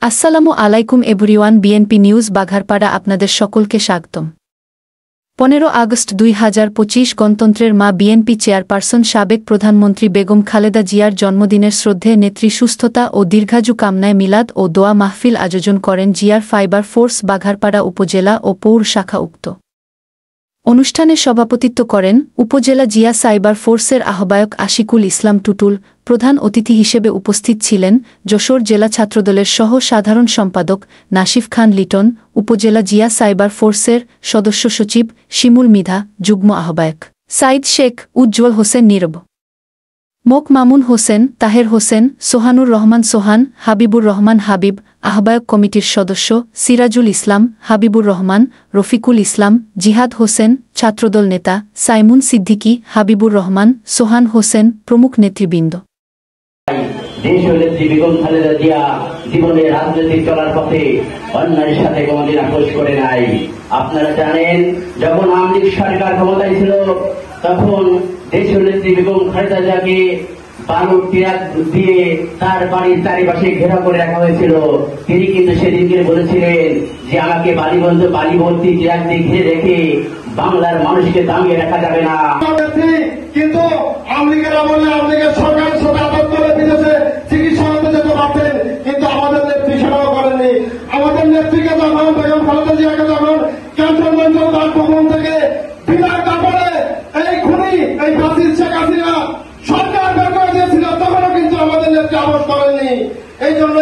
আসসালামু আলাইকুম everyone. BNP news Bagharpara আপনাদের সকলকে স্বাগতম। 15 আগস্ট 2025 গণতন্ত্রের মা বিএনপি চেয়ারপারসন সাবেক প্রধানমন্ত্রী বেগম খালেদা জিয়ার জন্মদিনের শ্রদ্ধে নেত্রী সুস্থতা ও দীর্ঘায়ু কামনায় মিলাদ ও দোয়া মাহফিল আয়োজন করেন জিয়ার ফাইবার ফোর্স বাঘারপাড়া উপজেলা ও পৌর শাখা। উক্ত অনুষ্ঠানে সভাপতিত্ব করেন উপজেলা জিয়া সাইবার ফোর্সের আহ্বায়ক আশিকুল ইসলাম টুটুল। প্রধান অতিথি হিসেবে উপস্থিত ছিলেন যশোর জেলা ছাত্রদলের সহ সাধারণ সম্পাদক নাসিফ খান লিটন, উপজেলা জিয়া সাইবার ফোর্সের সদস্য সচিব শিমুল মৃধা, যুগ্ম আহ্বায়ক সাইদ শেখ, উজ্জ্বল হোসেন নীরব, মোক মামুন হোসেন, তাহের হোসেন, সোহানুর রহমান সোহান, হাবিবুর রহমান হাবিব, আহ্বায়ক কমিটির সদস্য সিরাজুল ইসলাম, হাবিবুর রহমান, রফিকুল ইসলাম, জিহাদ হোসেন, ছাত্রদল নেতা সাইমুন সিদ্দিকী, হাবিবুর রহমান, সোহান হোসেন প্রমুখ নেতৃবৃন্দ। দেশনেত্রী বেগম খালেদা জিয়া জীবনে রাজনীতি চলার পথে অন্যায়ের সাথে কোনদিন আপোষ করে নাই। আপনারা জানেন, যখন আওয়ামী লীগ সরকার ক্ষমতায় ছিল তখন দেশনেত্রী বেগম খালেদা জিয়াকে বালুর টিরাক দিয়ে তার বাড়ির চারিপাশে ঘেরা করে রাখা হয়েছিল। তিনি কিন্তু সেদিনকে বলেছিলেন যে আমাকে বালি ভর্তি টিরাক দিয়ে ঘিরে রেখে বাংলার মানুষকে দামিয়ে রাখা যাবে না। কিন্তু আওয়ামী লীগের আমলে আওয়ামী লীগের সরকারের সাথে আদর করে বিদেশে চিকিৎসা হতে যেতে পারতেন, কিন্তু আমাদের নেত্রী সেটাও করেননি। আমাদের নেত্রীকে যখন বেগম খালেদা জিয়াকে যখন ক্যান্টনমেন্ট ভবন থেকে বিনা কাপড়ে এই খুনি এই ফাঁসির শেখ হাসিনা সরকার বের করে দিয়েছিল, তখনও কিন্তু আমাদের নেত্রী আপোষ করেননি। এই জন্য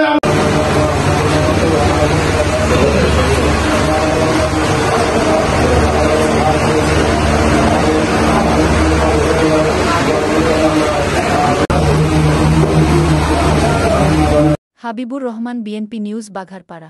হাবিবুর রহমান, বিএনপি নিউজ বাঘারপাড়া।